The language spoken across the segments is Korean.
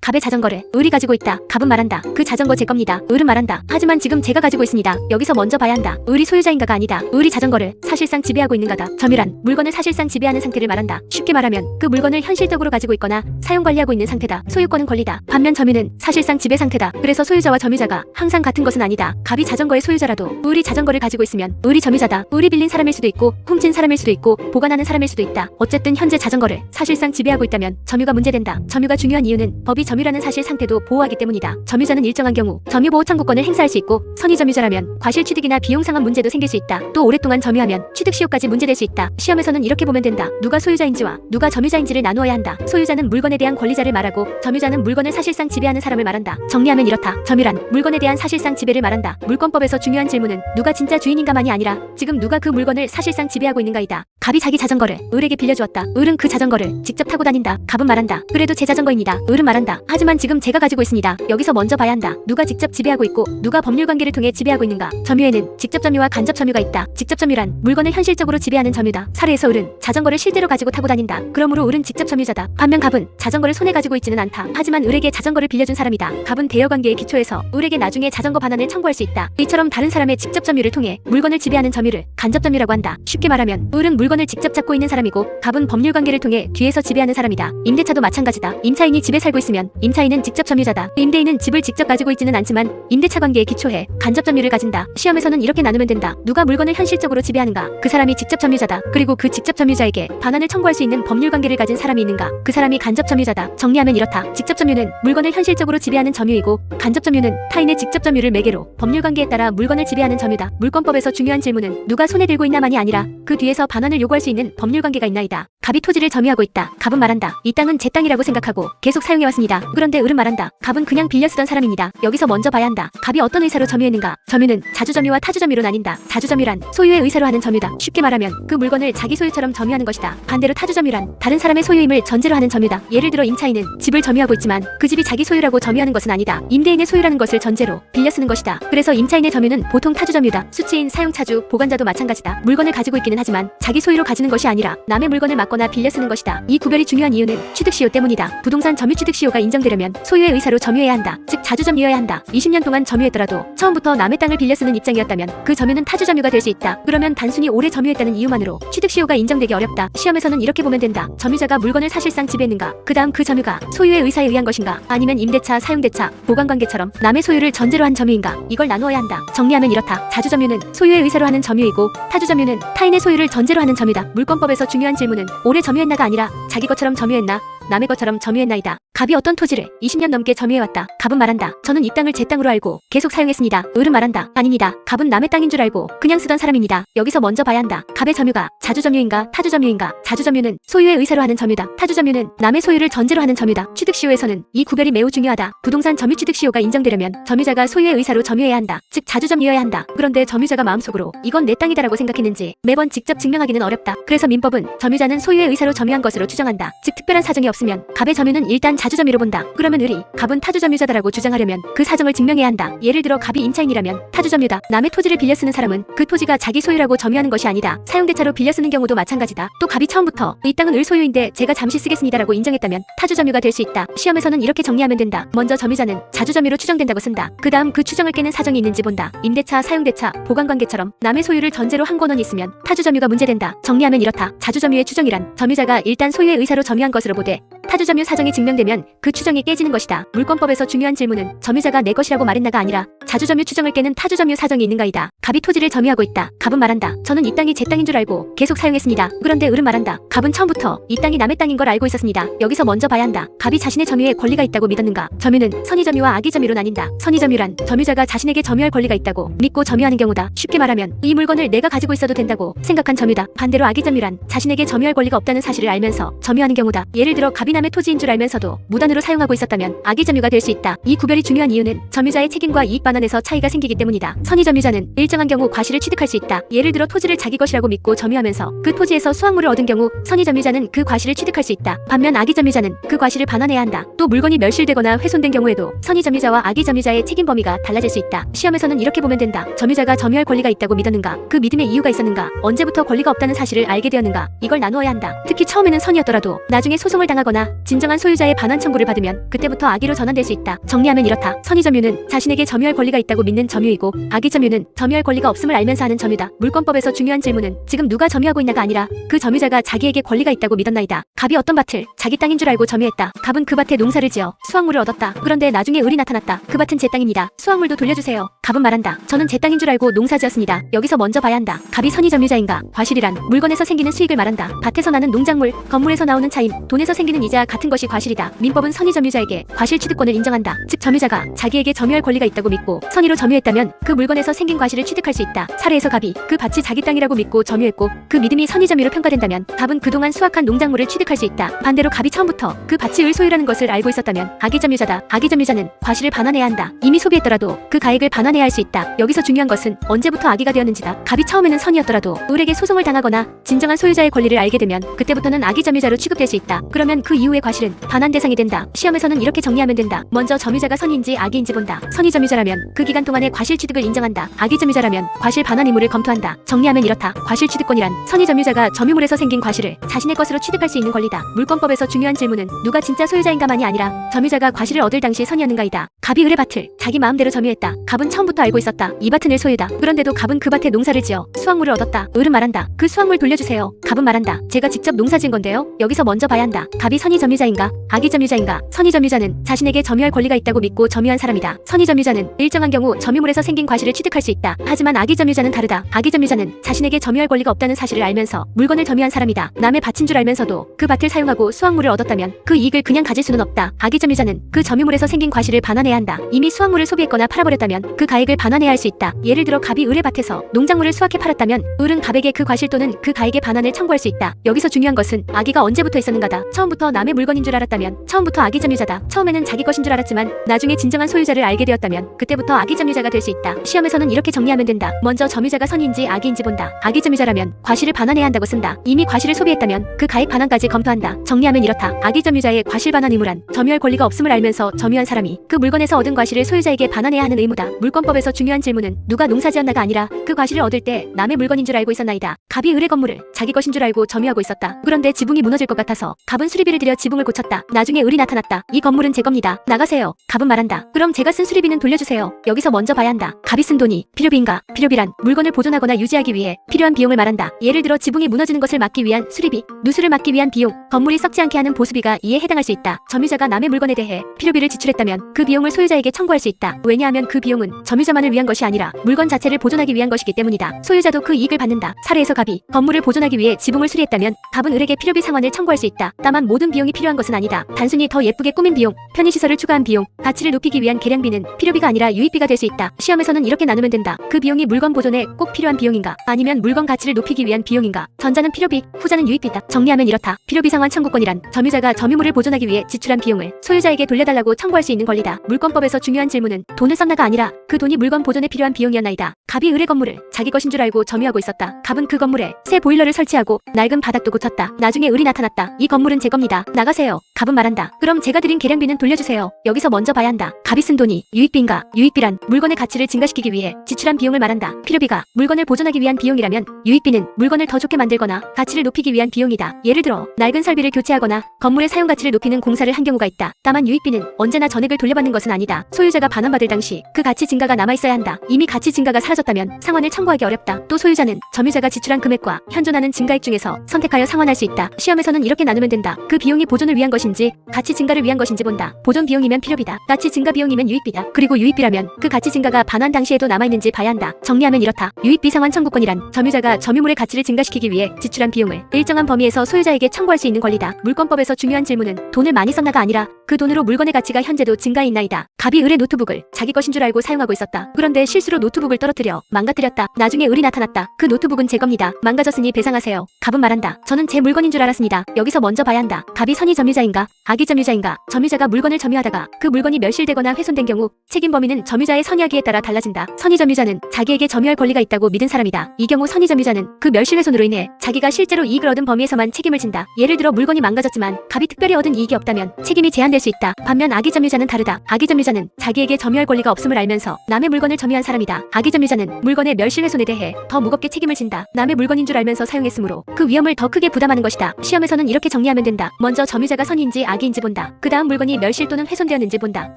갑의 자전거를 을이 가지고 있다. 갑은 말한다. 그 자전거 제 겁니다. 을은 말한다. 하지만 지금 제가 가지고 있습니다. 여기서 먼저 봐야 한다. 을이 소유자인가가 아니다. 을이 자전거를 사실상 지배하고 있는가다. 점유란 물건을 사실상 지배하는 상태를 말한다. 쉽게 말하면 그 물건을 현실적으로 가지고 있거나 사용 관리하고 있는 상태다. 소유권은 권리다. 반면 점유는 사실상 지배 상태다. 그래서 소유자와 점유자가 항상 같은 것은 아니다. 갑이 자전거의 소유자라도 을이 자전거를 가지고 있으면 을이 점유자다. 을이 빌린 사람일 수도 있고 훔친 사람일 수도 있고 보관하는 사람일 수도 있다. 어쨌든 현재 자전거를 사실상 지배하고 있다면 점유가 문제된다. 점유가 중요한 이유는 법이 점유라는 사실 상태도 보호하기 때문이다. 점유자는 일정한 경우 점유보호 청구권을 행사할 수 있고 선의점유자라면 과실취득이나 비용 상환 문제도 생길 수 있다. 또 오랫동안 점유하면 취득시효까지 문제될 수 있다. 시험에서는 이렇게 보면 된다. 누가 소유자인지와 누가 점유자인지를 나누어야 한다. 소유자는 물건에 대한 권리자를 말하고 점유자는 물건을 사실상 지배하는 사람을 말한다. 정리하면 이렇다. 점유란 물건에 대한 사실상 지배를 말한다. 물권법에서 중요한 질문은 누가 진짜 주인인가만이 아니라 지금 누가 그 물건을 사실상 지배하고 있는가이다. 갑이 자기 자전거를 을에게 빌려주었다. 을은 그 자전거를 직접 타고 다닌다. 갑은 말한다. 그래도 제 자전거입니다. 을은 말한다. 하지만 지금 제가 가지고 있습니다. 여기서 먼저 봐야 한다. 누가 직접 지배하고 있고 누가 법률 관계를 통해 지배하고 있는가. 점유에는 직접 점유와 간접 점유가 있다. 직접 점유란 물건을 현실적으로 지배하는 점유다. 사례에서 을은 자전거를 실제로 가지고 타고 다닌다. 그러므로 을은 직접 점유자다. 반면 갑은 자전거를 손에 가지고 있지는 않다. 하지만 을에게 자전거를 빌려준 사람이다. 갑은 대여관계의 기초에서 을에게 나중에 자전거 반환을 청구할 수 있다. 이처럼 다른 사람의 직접 점유를 통해 물건을 지배하는 점유를 간접 점유라고 한다. 쉽게 말하면 을은 물건을 직접 잡고 있는 사람이고 갑은 법률 관계를 통해 뒤에서 지배하는 사람이다. 임대차도 마찬가지다. 임차인이 집에 살고 있으면 임차인은 직접 점유자다. 임대인은 집을 직접 가지고 있지는 않지만 임대차 관계에 기초해 간접 점유를 가진다. 시험에서는 이렇게 나누면 된다. 누가 물건을 현실적으로 지배하는가. 그 사람이 직접 점유자다. 그리고 그 직접 점유자에게 반환을 청구할 수 있는 법률 관계를 가진 사람이 있는가. 그 사람이 간접 점유자다. 정리하면 이렇다. 직접 점유는 물건을 현실적으로 지배하는 점유이고 간접 점유는 타인의 직접 점유를 매개로 법률 관계에 따라 물건을 지배하는 점유다. 물권법에서 중요한 질문은 누가 손에 들고 있나만이 아니라 그 뒤에서 반환을 요구할 수 있는 법률 관계가 있나이다. 갑이 토지를 점유하고 있다. 갑은 말한다. 이 땅은 제 땅이라고 생각하고 계속 사용해왔습니다. 그런데 을은 말한다. 갑은 그냥 빌려 쓰던 사람입니다. 여기서 먼저 봐야 한다. 갑이 어떤 의사로 점유했는가. 점유는 자주점유와 타주점유로 나뉜다. 자주점유란 소유의 의사로 하는 점유다. 쉽게 말하면 그 물건을 자기 소유처럼 점유하는 것이다. 반대로 타주점유란 다른 사람의 소유임을 전제로 하는 점유다. 예를 들어 임차인은 집을 점유하고 있지만 그 집이 자기 소유라고 점유하는 것은 아니다. 임대인의 소유라는 것을 전제로 빌려 쓰는 것이다. 그래서 임차인의 점유는 보통 타주점유다. 수취인, 사용차주, 보관자도 마찬가지다. 물건을 가지고 있기는 하지만 자기 소유로 가지는 것이 아니라 남의 물건을 맡거나 빌려 쓰는 것이다. 이 구별이 중요한 이유는 취득시효 때문이다. 부동산 점유 취득시효가 인정되려면 소유의 의사로 점유해야 한다. 즉 자주점유여야 한다. 20년 동안 점유했더라도 처음부터 남의 땅을 빌려 쓰는 입장이었다면 그 점유는 타주점유가 될 수 있다. 그러면 단순히 오래 점유했다는 이유만으로 취득시효가 인정되기 어렵다. 시험에서는 이렇게 보면 된다. 점유자가 물건을 사실상 지배했는가. 그 다음 그 점유가 소유의 의사에 의한 것인가. 아니면 임대차, 사용대차, 보관관계처럼 남의 소유를 전제로 한 점유인가. 이걸 나누어야 한다. 정리하면 이렇다. 자주점유는 소유의 의사로 하는 점유이고 타주점유는 타인의 소유를 전제로 하는 점유다. 물권법에서 중요한 질문은 오래 점유했나가 아니라 자기 것처럼 점유했나 남의 것처럼 점유했나이다. 갑이 어떤 토지를 20년 넘게 점유해왔다. 갑은 말한다. 저는 이 땅을 제 땅으로 알고 계속 사용했습니다. 을은 말한다. 아닙니다. 갑은 남의 땅인 줄 알고 그냥 쓰던 사람입니다. 여기서 먼저 봐야 한다. 갑의 점유가 자주점유인가 타주점유인가. 자주점유는 소유의 의사로 하는 점유다. 타주점유는 남의 소유를 전제로 하는 점유다. 취득시효에서는 이 구별이 매우 중요하다. 부동산 점유 취득시효가 인정되려면 점유자가 소유의 의사로 점유해야 한다. 즉 자주점유여야 한다. 그런데 점유자가 마음속으로 이건 내 땅이다라고 생각했는지 매번 직접 증명하기는 어렵다. 그래서 민법은 점유자는 소유의 의사로 점유한 것으로 추정한다. 즉 특별한 사정이 없으면 갑의 점유는 일단 자주점유로 본다. 그러면 을이 갑은 타주점유자다라고 주장하려면 그 사정을 증명해야 한다. 예를 들어 갑이 임차인이라면 타주점유다. 남의 토지를 빌려 쓰는 사람은 그 토지가 자기 소유라고 점유하는 것이 아니다. 사용대차로 빌려 쓰는 경우도 마찬가지다. 또 갑이 처음부터 이 땅은 을 소유인데 제가 잠시 쓰겠습니다라고 인정했다면 타주점유가 될 수 있다. 시험에서는 이렇게 정리하면 된다. 먼저 점유자는 자주점유로 추정된다고 쓴다. 그 다음 그 추정을 깨는 사정이 있는지 본다. 임대차, 사용대차, 보관관계처럼 남의 소유를 전제로 한 권원이 있으면 타주점유가 문제된다. 정리하면 이렇다. 자주점유의 추정이란 점유자가 일단 소유의 의사로 점유한 것으로 보되 타주점유 사정이 증명되면 그 추정이 깨지는 것이다. 물권법에서 중요한 질문은 점유자가 내 것이라고 말했나가 아니라 자주점유 추정을 깨는 타주점유 사정이 있는가이다. 갑이 토지를 점유하고 있다. 갑은 말한다. 저는 이 땅이 제 땅인 줄 알고 계속 사용했습니다. 그런데 을은 말한다. 갑은 처음부터 이 땅이 남의 땅인 걸 알고 있었습니다. 여기서 먼저 봐야 한다. 갑이 자신의 점유에 권리가 있다고 믿었는가. 점유는 선의점유와 악의점유로 나뉜다. 선의점유란 점유자가 자신에게 점유할 권리가 있다고 믿고 점유하는 경우다. 쉽게 말하면 이 물건을 내가 가지고 있어도 된다고 생각한 점유다. 반대로 악의점유란 자신에게 점유할 권리가 없다는 사실을 알면서 점유하는 경우다. 예를 들어 갑이 남의 토지인 줄 알면서도 무단으로 사용하고 있었다면 악의점유가 될 수 있다. 이 구별이 중요한 이유는 점유자의 책임과 이익 반환에서 차이가 생기기 때문이다. 선의점유자는 일정한 경우 과실을 취득할 수 있다. 예를 들어 토지를 자기 것이라고 믿고 점유하면서 그 토지에서 수확물을 얻은 경우 선의점유자는 그 과실을 취득할 수 있다. 반면 악의점유자는 그 과실을 반환해야 한다. 또 물건이 멸실되거나 훼손된 경우에도 선의점유자와 악의점유자의 책임 범위가 달라질 수 있다. 시험에서는 이렇게 보면 된다. 점유자가 점유할 권리가 있다고 믿었는가, 그 믿음의 이유가 있었는가, 언제부터 권리가 없다는 사실을 알게 되었는가, 이걸 나누어야 한다. 특히 처음에는 선이었더라도 나중에 소송을 당하거나 아니라 진정한 소유자의 반환 청구를 받으면 그때부터 악의로 전환될 수 있다. 정리하면 이렇다. 선의점유는 자신에게 점유할 권리가 있다고 믿는 점유이고, 악의점유는 점유할 권리가 없음을 알면서 하는 점유다. 물권법에서 중요한 질문은 지금 누가 점유하고 있나가 아니라 그 점유자가 자기에게 권리가 있다고 믿었나이다. 갑이 어떤 밭을 자기 땅인 줄 알고 점유했다. 갑은 그 밭에 농사를 지어 수확물을 얻었다. 그런데 나중에 을이 나타났다. 그 밭은 제 땅입니다. 수확물도 돌려주세요. 갑은 말한다. 저는 제 땅인 줄 알고 농사 지었습니다. 여기서 먼저 봐야 한다. 갑이 선의점유자인가? 과실이란 물건에서 생기는 수익을 말한다. 밭에서 나는 농작물, 건물에서 나오는 차임, 돈에서 생기는 이자 같은 것이 과실이다. 민법은 선의점유자에게 과실 취득권을 인정한다. 즉 점유자가 자기에게 점유할 권리가 있다고 믿고 선의로 점유했다면 그 물건에서 생긴 과실을 취득할 수 있다. 사례에서 갑이 그 밭이 자기 땅이라고 믿고 점유했고 그 믿음이 선의점유로 평가된다면 갑은 그동안 수확한 농작물을 취득할 수 있다. 반대로 갑이 처음부터 그 밭이 을 소유라는 것을 알고 있었다면 악의점유자다. 악의점유자는 과실을 반환해야 한다. 이미 소비했더라도 그 가액을 반환해야 할 수 있다. 여기서 중요한 것은 언제부터 악의가 되었는지다. 갑이 처음에는 선이었더라도 을에게 소송을 당하거나 진정한 소유자의 권리를 알게 되면 그때부터는 악의점유자로 취급될 수 있다. 그러면 그 이후의 과실은 반환 대상이 된다. 시험에서는 이렇게 정리하면 된다. 먼저 점유자가 선의인지 악의인지 본다. 선의점유자라면 그 기간 동안의 과실 취득을 인정한다. 악의점유자라면 과실 반환 의무를 검토한다. 정리하면 이렇다. 과실 취득권이란 선의점유자가 점유물에서 생긴 과실을 자신의 것으로 취득할 수 있는 권리다. 물권법에서 중요한 질문은 누가 진짜 소유자인가만이 아니라 점유자가 과실을 얻을 당시 선의였는가이다. 갑이 을의 밭을 자기 마음대로 점유했다. 갑은 처음부터 알고 있었다. 이 밭은 을 소유다. 그런데도 갑은 그 밭에 농사를 지어 수확물을 얻었다. 을은 말한다. 그 수확물 돌려주세요. 갑은 말한다. 제가 직접 농사 지은 건데요. 여기서 먼저 봐야 한다. 갑이 선의점유자인가? 악의점유자인가? 선의점유자는 자신에게 점유할 권리가 있다고 믿고 점유한 사람이다. 선의점유자는 일정한 경우 점유물에서 생긴 과실을 취득할 수 있다. 하지만 악의점유자는 다르다. 악의점유자는 자신에게 점유할 권리가 없다는 사실을 알면서 물건을 점유한 사람이다. 남의 밭인 줄 알면서도 그 밭을 사용하고 수확물을 얻었다면 그 이익을 그냥 가질 수는 없다. 악의점유자는 그 점유물에서 생긴 과실을 반환해야 한다. 이미 수확물을 소비했거나 팔아버렸다면 그 가액을 반환해야 할 수 있다. 예를 들어 갑이 을의 밭에서 농작물을 수확해 팔았다면 을은 갑에게 그 과실 또는 그 가액의 반환을 청구할 수 있다. 여기서 중요한 것은 악의가 언제부터 있었는가다. 처음부터 남의 물건인 줄 알았다면 처음부터 악의점유자다. 처음에는 자기 것인 줄 알았지만 나중에 진정한 소유자를 알게 되었다면 그때부터 악의점유자가 될 수 있다. 시험에서는 이렇게 정리하면 된다. 먼저 점유자가 선의인지 악의인지 본다. 악의점유자라면 과실을 반환해야 한다고 쓴다. 이미 과실을 소비했다면 그 가액 반환까지 검토한다. 정리하면 이렇다. 악의점유자의 과실 반환 의무란 점유할 권리가 없음을 알면서 점유한 사람이 그 물건에서 얻은 과실을 소유자에게 반환해야 하는 의무다. 물권법에서 중요한 질문은 누가 농사지었나가 아니라 그 과실을 얻을 때 남의 물건인 줄 알고 있었나이다. 갑이 을의 건물을 자기 것인 줄 알고 점유하고 있었다. 그런데 지붕이 무너질 것 같아서 갑은 수리비를 들여 지붕을 고쳤다. 나중에 을이 나타났다. 이 건물은 제 겁니다. 나가세요. 갑은 말한다. 그럼 제가 쓴 수리비는 돌려주세요. 여기서 먼저 봐야 한다. 갑이 쓴 돈이 필요비인가? 필요비란 물건을 보존하거나 유지하기 위해 필요한 비용을 말한다. 예를 들어 지붕이 무너지는 것을 막기 위한 수리비, 누수를 막기 위한 비용, 건물이 썩지 않게 하는 보수비가 이에 해당할 수 있다. 점유자가 남의 물건에 대해 필요비를 지출했다면 그 비용을 소유자에게 청구할 수 있다. 왜냐하면 그 비용은 점유자만을 위한 것이 아니라 물건 자체를 보존하기 위한 것이기 때문이다. 소유자도 그 이익을 받는다. 사례에서 갑이 건물을 보존하기 위해 지붕을 수리했다면 갑은 을에게 필요비 상환을 청구할 수 있다. 다만 모든 비용이 필요한 것은 아니다. 단순히 더 예쁘게 꾸민 비용, 편의시설을 추가한 비용, 가치를 높이기 위한 계량비는 필요비가 아니라 유익비가 될 수 있다. 시험에서는 이렇게 나누면 된다. 그 비용이 물건 보존에 꼭 필요한 비용인가? 아니면 물건 가치를 높이기 위한 비용인가? 전자는 필요비, 후자는 유익비다. 정리하면 이렇다. 필요비 상환 청구권이란 점유자가 점유물을 보존하기 위해 지출한 비용을 소유자에게 돌려달라고 청구할 수 있는 권리다. 물권법에서 중요한 질문은 돈을 썼나가 아니라 그 돈이 물건 보존에 필요한 비용이었나이다. 갑이 을의 건물을 자기 것인 줄 알고 점유하고 있었다. 갑은 그 건물에 새 보일러를 설치하고 낡은 바닥도 고쳤다. 나중에 을이 나타났다. 이 건물은 제 겁니다. 나가세요. 갑은 말한다. 그럼 제가 드린 계량비는 돌려주세요. 여기서 먼저 봐야 한다. 갑이 쓴 돈이 유익비인가? 유익비란 물건의 가치를 증가시키기 위해 지출한 비용을 말한다. 필요비가 물건을 보존하기 위한 비용이라면 유익비는 물건을 더 좋게 만들거나 가치를 높이기 위한 비용이다. 예를 들어 낡은 설비를 교체하거나 건물의 사용 가치를 높이는 공사를 한 경우가 있다. 다만 유익비는 언제나 전액을 돌려받는 것은 아니다. 소유자가 반환받을 당시 그 가치 증가가 남아있어야 한다. 이미 가치 증가가 사라졌다면 상환을 청구하기 어렵다. 또 소유자는 점유자가 지출한 금액과 현존하는 증가액 중에서 선택하여 상환할 수 있다. 시험에서는 이렇게 나누면 된다. 그 비용이 보존을 위한 것인지 가치 증가를 위한 것인지 본다. 보존 비용이면 필요비다. 가치 증가 비용이면 유익비다. 그리고 유익비라면 그 가치 증가가 반환 당시에도 남아있는지 봐야 한다. 정리하면 이렇다. 유익비 상환 청구권이란 점유자가 점유물의 가치를 증가시키기 위해 지출한 비용을 일정한 범위에서 소유자에게 청구할 수 있는 권리다. 물권법에서 중요한 질문은 돈을 많이 썼나가 아니라 그 돈으로 물건의 가치가 현재도 증가해있나이다. 갑이 을의 노트북을 자기 것인 줄 알고 사용하고 있었다. 그런데 실수로 노트북을 떨어뜨려 망가뜨렸다. 나중에 을이 나타났다. 그 노트북은 제 겁니다. 망가졌으니 배상하세요. 갑은 말한다. 저는 제 물건인 줄 알았습니다. 여기서 먼저 봐야 한다. 갑이 선의점유자인가? 악의점유자인가? 점유자가 물건을 점유하다가 그 물건이 멸실되거나 훼손된 경우 책임 범위는 점유자의 선의하기에 따라 달라진다. 선의점유자는 자기에게 점유할 권리가 있다고 믿은 사람이다. 이 경우 선의점유자는 그 멸실훼손으로 인해 자기가 실제로 이익을 얻은 범위에서만 책임을 진다. 예를 들어 물건이 망가졌지만 갑이 특별히 얻은 이익이 없다면 책임이 제한될 수 있다. 반면 악의점유자는 다르다. 악의점유자는 자기에게 점유할 권리가 없음을 알면서 남의 물건을 점유한 사람이다. 악의점유자는 물건의 멸실훼손에 대해 더 무겁게 책임을 진다. 남의 물건인 줄 알면서 사용했으므로 그 위험을 더 크게 부담하는 것이다. 시험에서는 이렇게 정리하면 된다. 먼저 먼저 점유자가 선의인지 악의인지 본다. 그 다음 물건이 멸실 또는 훼손되었는지 본다.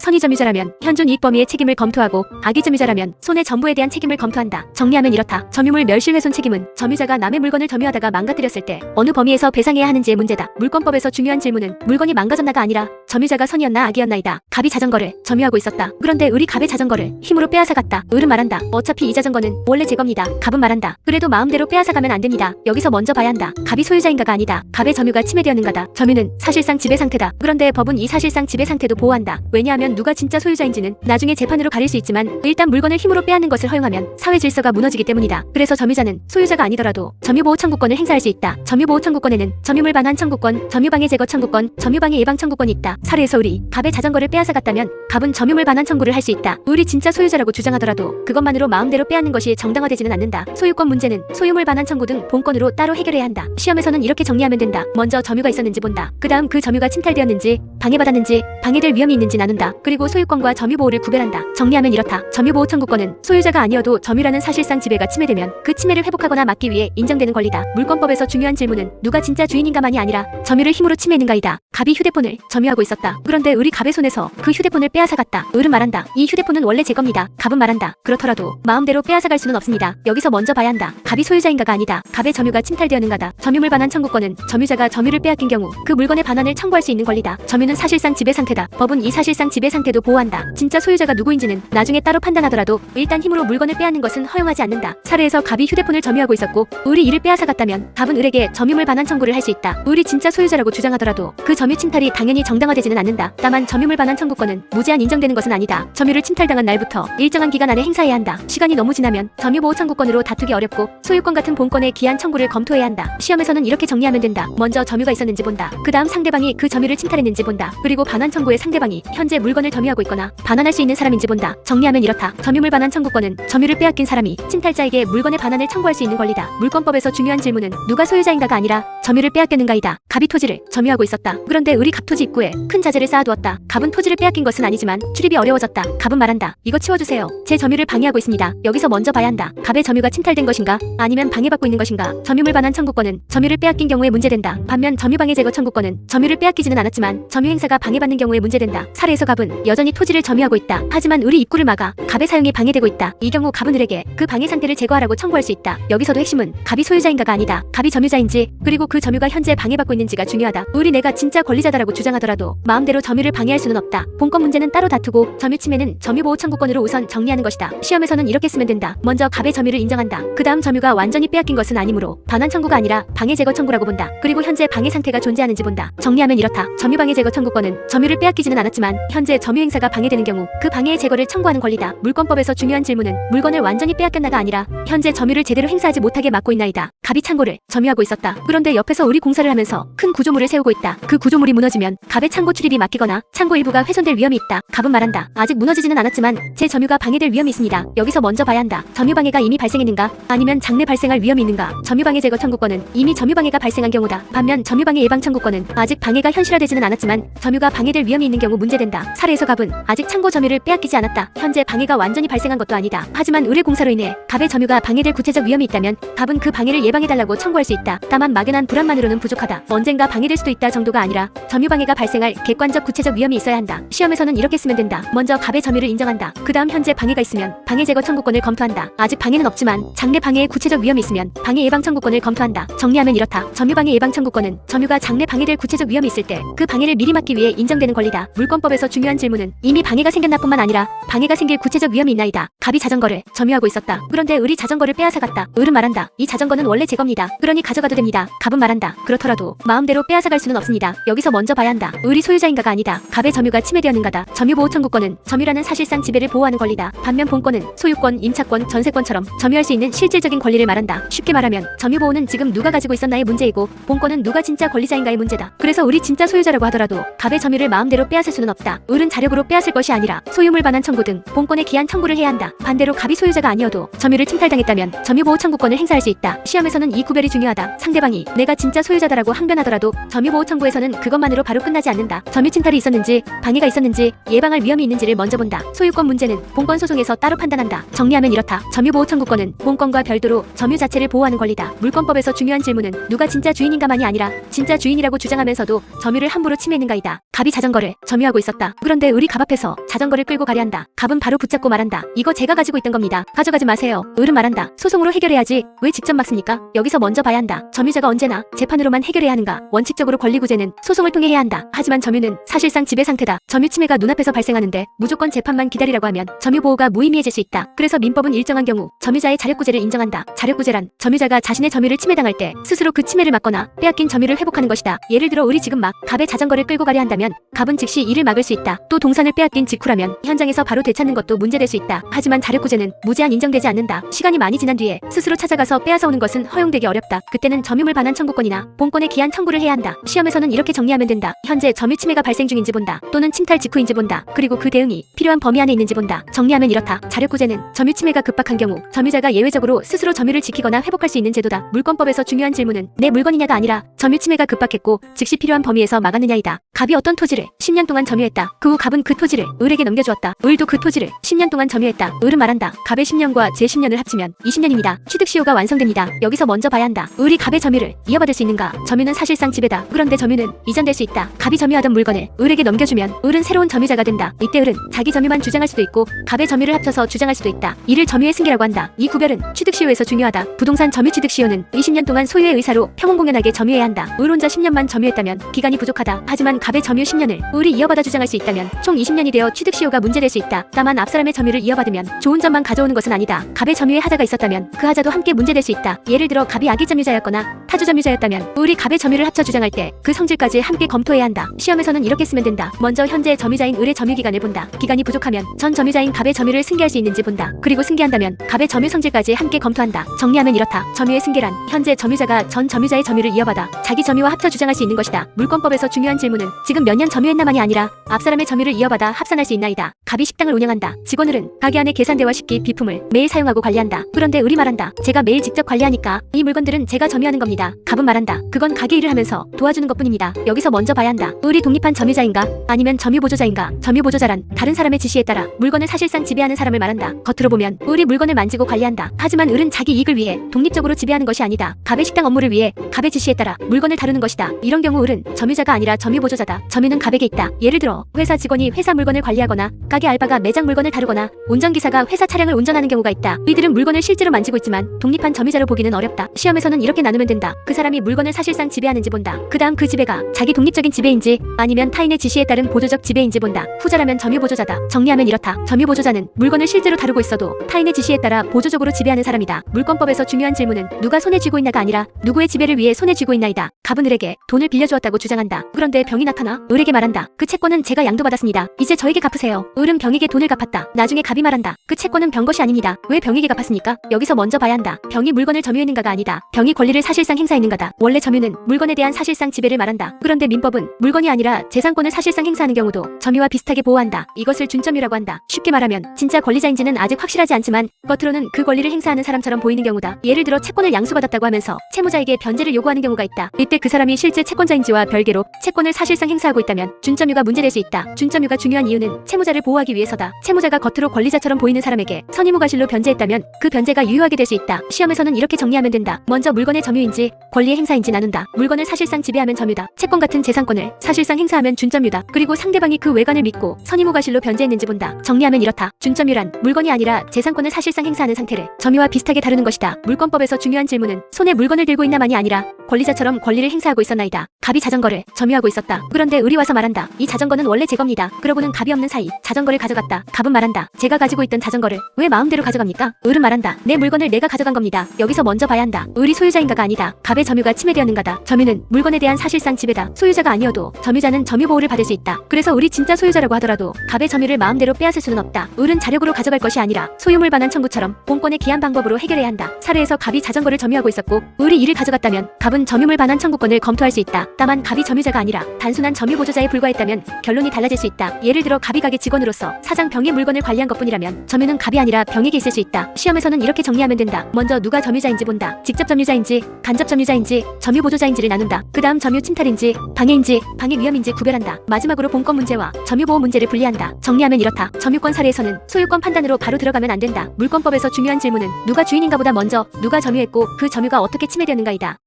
선의 점유자라면 현존 이익 범위의 책임을 검토하고 악의 점유자라면 손해 전부에 대한 책임을 검토한다. 정리하면 이렇다. 점유물 멸실 훼손 책임은 점유자가 남의 물건을 점유하다가 망가뜨렸을 때 어느 범위에서 배상해야 하는지의 문제다. 물권법에서 중요한 질문은 물건이 망가졌나가 아니라 점유자가 선의였나 악의였나이다. 갑이 자전거를 점유하고 있었다. 그런데 우리 갑의 자전거를 힘으로 빼앗아갔다. 을은 말한다. 어차피 이 자전거는 원래 제 겁니다. 갑은 말한다. 그래도 마음대로 빼앗아가면 안 됩니다. 여기서 먼저 봐야 한다. 갑이 소유자인가가 아니다. 갑의 점유가 침해되었는가다. 점유는 사실상 지배 상태다. 그런데 법은 이 사실상 지배 상태도 보호한다. 왜냐하면 누가 진짜 소유자인지는 나중에 재판으로 가릴 수 있지만 일단 물건을 힘으로 빼앗는 것을 허용하면 사회 질서가 무너지기 때문이다. 그래서 점유자는 소유자가 아니더라도 점유보호 청구권을 행사할 수 있다. 점유보호 청구권에는 점유물 반환 청구권, 점유방해 제거 청구권, 점유방해 예방 청구권이 있다. 사례에서 을이 갑의 자전거를 빼앗아갔다면 갑은 점유물 반환 청구를 할 수 있다. 을이 진짜 소유자라고 주장하더라도 그것만으로 마음대로 빼앗는 것이 정당화되지는 않는다. 소유권 문제는 소유물 반환 청구 등 본권으로 따로 해결해야 한다. 시험에서는 이렇게 정리하면 된다. 먼저 점유가 있었는지 본다. 그 다음 그 점유가 침탈되었는지, 방해받았는지, 방해될 위험이 있는지 나눈다. 그리고 소유권과 점유보호를 구별한다. 정리하면 이렇다. 점유보호 청구권은 소유자가 아니어도 점유라는 사실상 지배가 침해되면 그 침해를 회복하거나 막기 위해 인정되는 권리다. 물권법에서 중요한 질문은 누가 진짜 주인인가만이 아니라 점유를 힘으로 침해했는가이다. 갑이 휴대폰을 점유하고 있었다. 그런데 을이 갑의 손에서 그 휴대폰을 빼앗아갔다. 을은 말한다. 이 휴대폰은 원래 제 겁니다. 갑은 말한다. 그렇더라도 마음대로 빼앗아갈 수는 없습니다. 여기서 먼저 봐야 한다. 갑이 소유자인가가 아니다. 갑의 점유가 침탈되었는가다. 점유물 반환 청구권은 점유자가 점유를 빼앗긴 경우 그 물건의 반환을 청구할 수 있는 권리다. 점유는 사실상 지배 상태다. 법은 이 사실상 지배 상태도 보호한다. 진짜 소유자가 누구인지는 나중에 따로 판단하더라도 일단 힘으로 물건을 빼앗는 것은 허용하지 않는다. 사례에서 갑이 휴대폰을 점유하고 있었고 을이 이를 빼앗아갔다면 갑은 을에게 점유물 반환 청구를 할 수 있다. 을이 진짜 소유자라고 주장하더라도 그 점유 침탈이 당연히 정당화되지는 않는다. 다만 점유물 반환 청구권은 무제한 인정되는 것은 아니다. 점유를 침탈당한 날부터 일정한 기간 안에 행사해야 한다. 시간이 너무 지나면 점유보호 청구권으로 다투기 어렵고 소유권 같은 본권의 기한 청구를 검토해야 한다. 시험에서는 이렇게 정리하면 된다. 먼저 점유가 있었는지 본다. 그 다음 상대방이 그 점유를 침탈했는지 본다. 그리고 반환 청구의 상대방이 현재 물건을 점유하고 있거나 반환할 수 있는 사람인지 본다. 정리하면 이렇다. 점유물 반환 청구권은 점유를 빼앗긴 사람이 침탈자에게 물건의 반환을 청구할 수 있는 권리다. 물권법에서 중요한 질문은 누가 소유자인가가 아니라 점유를 빼앗겼는가이다. 갑이 토지를 점유하고 있었다. 그런데 을이 갑토지 입구에 큰 자재를 쌓아두었다. 갑은 토지를 빼앗긴 것은 아니지만 출입이 어려워졌다. 갑은 말한다. 이거 치워주세요. 제 점유를 방해하고 있습니다. 여기서 먼저 봐야 한다. 갑의 점유가 침탈된 것인가 아니면 방해받고 있는 것인가. 점유물 반환 청구권은 점유를 빼앗긴 경우에 문제된다. 반면 점유방해 제거 청구권은 점유를 빼앗기지는 않았지만 점유 행사가 방해받는 경우에 문제된다. 사례에서 갑은 여전히 토지를 점유하고 있다. 하지만 을이 입구를 막아 갑의 사용이 방해되고 있다. 이 경우 갑은 을에게 그 방해 상태를 제거하라고 청구할 수 있다. 여기서도 핵심은 갑이 소유자인가가 아니다. 갑이 점유자인지 그리고 그 점유가 현재 방해받고 있는지가 중요하다. 을이 내가 진짜 권리자다라고 주장하더라도 마음대로 점유를 방해할 수는 없다. 본권 문제는 따로 다투고 점유 침해는 점유보호 청구권으로 우선 정리하는 것이다. 시험에서는 이렇게 쓰면 된다. 먼저 갑의 점유를 인정한다. 그 다음 점유가 완전히 빼앗긴 것은 아니므로 반환 청구가 아니라 방해 제거 청구라고 본다. 그리고 현재 방해 상태가 존재하는지 본다. 정리하면 이렇다. 점유방해 제거 청구권은 점유를 빼앗기지는 않았지만 현재 점유 행사가 방해되는 경우 그 방해의 제거를 청구하는 권리다. 물권법에서 중요한 질문은 물건을 완전히 빼앗겼나가 아니라 현재 점유를 제대로 행사하지 못하게 막고 있나이다. 갑이 창고를 점유하고 있었다. 그런데 옆에서 을이 공사를 하면서 큰 구조물을 세우고 있다. 그 구조물이 무너지면 갑의 창고 출입이 막히거나 창고 일부가 훼손될 위험이 있다. 갑은 말한다. 아직 무너지지는 않았지만 제 점유가 방해될 위험이 있습니다. 여기서 먼저 봐야 한다. 점유방해가 이미 발생했는가 아니면 장래 발생할 위험이 있는가. 점유방해 제거 청구권은 이미 점유방해가 발생한 경우다. 반면 점유방해 예방 청구권은 아직 방해가 현실화되지는 않았지만 점유가 방해될 위험이 있는 경우 문제된다. 사례에서 갑은 아직 창고 점유를 빼앗기지 않았다. 현재 방해가 완전히 발생한 것도 아니다. 하지만 을의 공사로 인해 갑의 점유가 방해될 구체적 위험이 있다면 갑은 그 방해를 예방해달라고 청구할 수 있다. 다만 막연한 불안만으로는 부족하다. 언젠가 방해될 수도 있다 정도가 아니라 점유방해가 발생할 객관적 구체적 위험이 있어야 한다. 시험에서는 이렇게 쓰면 된다. 먼저 갑의 점유를 인정한다. 그 다음 현재 방해가 있으면 방해 제거 청구권을 검토한다. 아직 방해는 없지만 장래 방해의 구체적 위험이 있으면 방해 예방 청구권을 검토한다. 정리하면 이렇다. 점유방해 예방 청구권은 점유가 장래 방해될 구체적 위험이 있을 때 그 방해를 미리 막기 위해 인정되는 권리다. 물권법에서 중요한 질문은 이미 방해가 생겼나뿐만 아니라 방해가 생길 구체적 위험이 있나이다. 갑이 자전거를 점유하고 있었다. 그런데 을이 자전거를 빼앗아갔다. 을은 말한다. 이 자전거는 원래 제 겁니다. 그러니 가져가도 됩니다. 갑은 말한다. 그렇더라도 마음대로 빼앗아갈 수는 없습니다. 여기서 먼저 봐야 한다. 을이 소유자인가가 아니다. 갑의 점유가 침해되었는가다. 점유보호 청구권은 점유라는 사실상 지배를 보호하는 권리다. 반면 본권은 소유권, 임차권, 전세권처럼 점유할 수 있는 실질적인 권리를 말한다. 쉽게 말하면 점유보호는 지금 누가 가지고 있었나의 문제이고 본권은 누가 진짜 권리자인가의 문제다. 그래서 을이 진짜 소유자라고 하더라도 갑의 점유를 마음대로 빼앗을 수는 없다. 을은 자력으로 빼앗을 것이 아니라 소유물 반환 청구 등 본권에 기한 청구를 해야 한다. 반대로 갑이 소유자가 아니어도 점유를 침탈당했다면 점유보호 청구권을 행사할 수 있다. 시험에서는 이 구별이 중요하다. 상대방이 내가 진짜 소유자다라고 항변하더라도 점유보호 청구에서는 그것만으로 바로 끝나지 않는다. 점유 침탈이 있었는지 방해가 있었는지 예방할 위험이 있는지를 먼저 본다. 소유권 문제는 본권 소송에서 따로 판단한다. 정리하면 이렇다. 점유보호 청구권은 본권과 별도로 점유 자체를 보호하는 권리다. 물권법에서 중요한 질문은 누가 진짜 주인인가만이 아니라 진짜 주인이라고 주장하면서도 점유를 함부로 침해했는가이다. 갑이 자전거를 점유하고 있었다. 그런데 우리 갑 앞에서 자전거를 끌고 가려 한다. 갑은 바로 붙잡고 말한다. 이거 제가 가지고 있던 겁니다. 가져가지 마세요. 을은 말한다. 소송으로 해결해야지 왜 직접 막습니까? 여기서 먼저 봐야 한다. 점유자가 언제나 재판으로만 해결해야 하는가? 원칙적으로 권리구제는 소송을 통해 해야 한다. 하지만 점유는 사실상 지배 상태다. 점유 침해가 눈앞에서 발생하는데 무조건 재판만 기다리라고 하면 점유 보호가 무의미해질 수 있다. 그래서 민법은 일정한 경우 점유자의 자력구제를 인정한다. 자력구제란 점유자가 자신의 점유를 침해당할 때 스스로 그 침해를 막거나 빼앗긴 점유를 회복하는 것이다. 예를 들어 우리 지금 막 갑의 자전거를 끌고 가려 한다면 갑은 즉시 이를 막을 수 있다. 또 동산을 빼앗긴 직후라면 현장에서 바로 되찾는 것도 문제될 수 있다. 하지만 자력구제는 무제한 인정되지 않는다. 시간이 많이 지난 뒤에 스스로 찾아가서 빼앗아 오는 것은 허용되기 어렵다. 그때는 점유물 반환 청구권이나 본권에 기한 청구를 해야 한다. 시험에서는 이렇게 정리하면 된다. 현재 점유 침해가 발생 중인지 본다. 또는 침탈 직후인지 본다. 그리고 그 대응이 필요한 범위 안에 있는지 본다. 정리하면 이렇다. 자력구제는 점유 침해가 급박한 경우 점유자가 예외적으로 스스로 점유를 지키거나 회복할 수 있는 제도다. 물권법에서 중요한 질문은 내 물건이냐가 아니라 점유 침해가 급박했고 즉시 필요한 범위에서 막았느냐이다. 갑이 어떤 토지를 10년 동안 점유했다. 그 후 갑은 그 토지를 을에게 넘겨주었다. 을도 그 토지를 10년 동안 점유했다. 을은 말한다. 갑의 10년과 제 10년을 합치면 20년입니다. 취득시효가 완성됩니다. 여기서 먼저 봐야 한다. 을이 갑의 점유를 이어받을 수 있는가? 점유는 사실상 지배다. 그런데 점유는 이전될 수 있다. 갑이 점유하던 물건을 을에게 넘겨주면 을은 새로운 점유자가 된다. 이때 을은 자기 점유만 주장할 수도 있고 갑의 점유를 합쳐서 주장할 수도 있다. 이를 점유의 승계라고 한다. 이 구별은 취득시효에서 중요하다. 부동산 점유 취득시효는 20년 동안 소유의 의사로 평온공연하게 점유해야 한다. 을 혼자 10년만 점유했다면 기간이 부족하다. 하지만 갑의 점유 10년을 을이 이어받아 주장할 수 있다면 총 20년이 되어 취득시효가 문제될 수 있다. 다만 앞사람의 점유를 이어받으면 좋은 점만 가져오는 것은 아니다. 갑의 점유에 하자가 있었다면 그 하자도 함께 문제될 수 있다. 예를 들어 갑이 아기 점유자였거나 타주 점유자였다면 을이 갑의 점유를 합쳐 주장할 때 그 성질까지 함께 검토해야 한다. 시험에서는 이렇게 쓰면 된다. 먼저 현재 점유자인 을의 점유 기간을 본다. 기간이 부족하면 전 점유자인 갑의 점유를 승계할 수 있는지 본다. 그리고 승계한다면 갑의 점유 성질까지 함께 검토한다. 정리하면 이렇다. 점유의 승계란 현재 점유자가 전 점유자의 점유를 이어받아 자기 점유와 합쳐 주장할 수 있는 것이다. 물권법에서 중요한 질문은 지금 몇 년 점유했나만이 아니라 앞사람의 점유를 이어받아 합산할 수 있나이다. 갑이 식당을 운영한다. 직원들은 가게 안에 계산대와 식기, 비품을 매일 사용하고 관리한다. 그런데 을이 말한다. 제가 매일 직접 관리하니까 이 물건들은 제가 점유하는 겁니다. 갑은 말한다. 그건 가게 일을 하면서 도와주는 것뿐입니다. 여기서 먼저 봐야 한다. 을이 독립한 점유자인가? 아니면 점유보조자인가? 점유보조자란 다른 사람의 지시에 따라 물건을 사실상 지배하는 사람을 말한다. 겉으로 보면 을이 물건을 만지고 관리한다. 하지만 을은 자기 이익을 위해 독립적으로 지배하는 것이 아니다. 갑의 식당 업무를 위해 갑의 지시에 따라 물건을 다루는 것이다. 이런 경우 을은 점유자가 아니라 점유보조자다. 점유는 갑에게 있다. 예를 들어 회사 직원이 회사 물건을 관리하거나 가게 알바가 매장 물건을 다루거나 운전기사가 회사 차량을 운전하는 경우가 있다. 이들은 물건을 실제로 만지고 있지만 독립한 점유자로 보기는 어렵다. 시험에서는 이렇게 나누면 된다. 그 사람이 물건을 사실상 지배하는지 본다. 그 다음 그 지배가 자기 독립적인 지배인지 아니면 타인의 지시에 따른 보조적 지배인지 본다. 후자라면 점유보조자다. 정리하면 이렇다. 점유보조자는 물건을 실제로 다루고 있어도 타인의 지시에 따라 보조적으로 지배하는 사람이다. 물권법에서 중요한 질문은 누가 손에 쥐고 있나가 아니라 누구의 지배를 위해 손에 쥐고 있나이다. 갑은 을에게 돈을 빌려주었다고 주장한다. 그런데 병이 나타나 을에게 말한다. 그 채권은 제가 양도받았습니다. 이제 저에게 갚으세요. 을은 병에게 돈을 갚았다. 나중에 갑이 말한다. 그 채권은 병 것이 아닙니다. 왜 병에게 갚았습니까? 여기서 먼저 봐야 한다. 병이 물건을 점유했는가가 아니다. 병이 권리를 사실상 행사했는가다. 원래 점유는 물건에 대한 사실상 지배를 말한다. 그런데 민법은 물건이 아니라 재산권을 사실상 행사하는 경우도 점유와 비슷하게 보호한다. 이것을 준점유라고 한다. 쉽게 말하면 진짜 권리자인지는 아직 확실하지 않지만 겉으로는 그 권리를 행사하는 사람처럼 보이는 경우다. 예를 들어 채권을 양수받았다고 하면서 채무자에게 변제를 요구하는 경우가 있다. 이때 그 사람이 실제 채권자인지와 별개로 채권을 사실상 행사하고 있다면 준점유가 문제될 수 있다. 준점유가 중요한 이유는 채무자를 보호하기 위해서다. 채무자가 겉으로 권리자처럼 보이는 사람에게 선의무과실로 변제했다면 그 변제가 유효하게 될 수 있다. 시험에서는 이렇게 정리하면 된다. 먼저 물건의 점유인지 권리의 행사인지 나눈다. 물건을 사실상 지배하면 점유다. 채권 같은 재산권을 사실상 행사하면 준점유다. 그리고 상대방이 그 외관을 믿고 선의무과실로 변제했는지 본다. 정리하면 이렇다. 준점유란 물건이 아니라 재산권을 사실상 행사하는 상태를 점유와 비슷하게 다루는 것이다. 물권법에서 중요한 질문은 손에 물건을 들고 있나만이 아니라 권리자처럼 권리를 행사하고 있었나이다. 갑이 자전거를 점유하고 있었다. 그런데 을이 와서 말한다. 이 자전거는 원래 제 겁니다. 그러고는 갑이 없는 사이 자전거를 가져갔다. 갑은 말한다. 제가 가지고 있던 자전거를 왜 마음대로 가져갑니까? 을은 말한다. 내 물건을 내가 가져간 겁니다. 여기서 먼저 봐야 한다. 을이 소유자인가가 아니다. 갑의 점유가 침해되었는가다. 점유는 물건에 대한 사실상 지배다. 소유자가 아니어도 점유자는 점유보호를 받을 수 있다. 그래서 을이 진짜 소유자라고 하더라도 갑의 점유를 마음대로 빼앗을 수는 없다. 을은 자력으로 가져갈 것이 아니라 소유물 반환 청구처럼 본권에 기한 방법으로 해결해야 한다. 사례에서 갑이 자전거를 점유하고 있었고 을이 이를 가져갔다면 갑은 갑은 점유물 반환 청구권을 검토할 수 있다. 다만 갑이 점유자가 아니라 단순한 점유 보조자에 불과했다면 결론이 달라질 수 있다. 예를 들어 갑이 가게 직원으로서 사장 병의 물건을 관리한 것뿐이라면 점유는 갑이 아니라 병에게 있을 수 있다. 시험에서는 이렇게 정리하면 된다. 먼저 누가 점유자인지 본다. 직접 점유자인지 간접 점유자인지 점유 보조자인지를 나눈다. 그 다음 점유 침탈인지 방해인지 방해 위험인지 구별한다. 마지막으로 본권 문제와 점유보호 문제를 분리한다. 정리하면 이렇다. 점유권 사례에서는 소유권 판단으로 바로 들어가면 안 된다. 물권법에서 중요한 질문은 누가 주인인가보다 먼저 누가 점유했고 그 점유가 어떻게 침해되었는가이다.